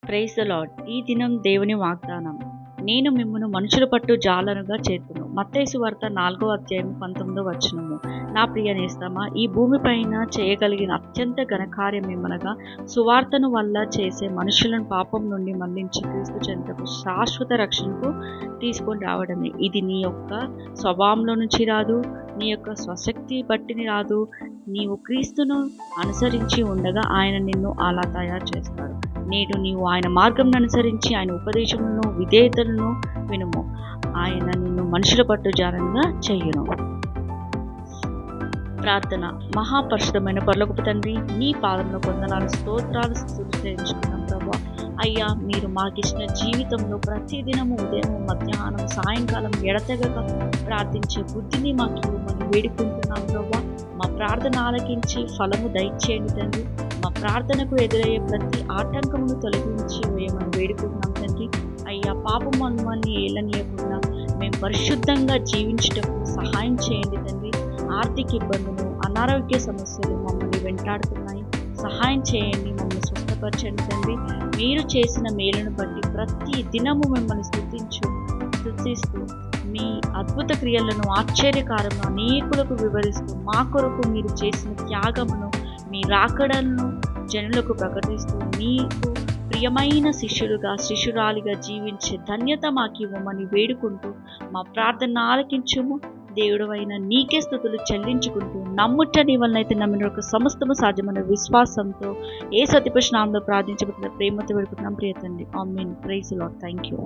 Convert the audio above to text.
Praise the lord. ఈ దినం దేవుని వాగ్దానం. నేను మిమ్మును మనుషుల పట్టు జాలరుగా చేతును. మత్తయి సువార్త 4:19. నా ప్రియ నేస్తమా, ఈ భూమిపైన చేయగలిగిన అత్యంత ఘనకార్యం ఏమనగా సువార్తను వల్ల చేసే మనుషులను పాపం నుండి మళ్లించి క్రీస్తు చెంతకు శాశ్వత రక్షణకు తీసుకొని రావడమే. ఇది నీ యొక్క స్వభావంలో నుంచి రాదు, నీ యొక్క స్వశక్తి బట్టిని రాదు. నీవు క్రీస్తును అనుసరించి ఉండగా ఆయన నిన్ను అలా తయారు చేస్తాడు. నేడు నీవు ఆయన మార్గం అనుసరించి ఆయన ఉపదేశములను విధేయతలను వినుము. ఆయన నిన్ను మనుషుల పట్టు జారంగా చెయ్యును. ప్రార్థన. మహాపరిశుద్ధమైన పరలోకపు తండ్రి, నీ పాదంలో వందనాలు, స్తోత్రాలు, స్తుతులు చెల్లించుకున్నాం ప్రభా. అయ్యా, మీరు మాకిచ్చిన జీవితంలో ప్రతిదినము ఉదయం, మధ్యాహ్నం, సాయంకాలం ఎడతెగక ప్రార్థించే బుద్ధిని మాకు ఇవ్వమని వేడుకుంటున్నాం ప్రభా. మా ప్రార్థన ఆలకించి ఫలము దయచేయండి తండ్రి. మా ప్రార్థనకు ఎదురయ్యే ప్రతి ఆటంకమును తొలగించి వేయమని వేడుకుంటున్నాం తండ్రి. అయ్యా, పాపం మమ్మల్ని ఏలనీయకుండా మేము పరిశుద్ధంగా జీవించటకు సహాయం చేయండి తండ్రి. ఆర్థిక ఇబ్బందులు, అనారోగ్య సమస్యలు మమ్మల్ని వెంటాడుతున్నాయి. సహాయం చేయండి, మమ్మల్ని స్వస్థపరచండి తండ్రి. మీరు చేసిన మేలును బట్టి ప్రతి దినము మిమ్మల్ని స్తుతిస్తూ మీ అద్భుత క్రియలను, ఆశ్చర్యకారమును అనేకులకు వివరిస్తూ మా కొరకు మీరు చేసిన త్యాగమును, మీ రాకడలను జనులకు ప్రకటిస్తూ మీకు ప్రియమైన శిష్యురాలిగా జీవించే ధన్యత మాకు ఇవ్వమని వేడుకుంటూ మా ప్రార్థన ఆలకించుము. దేవుడవైన నీకే స్తుతులు చెల్లించుకుంటూ నమ్ముట నీ వలనైతే నమ్మిన ఒక సమస్తము సాధ్యమైన విశ్వాసంతో యేసు అతి పరిశుద్ధ నామములో ప్రార్థించబడిన ప్రేమతో వేడుకుంటున్నాం ప్రియ తండ్రి. Amen. Praise the lord. Thank you.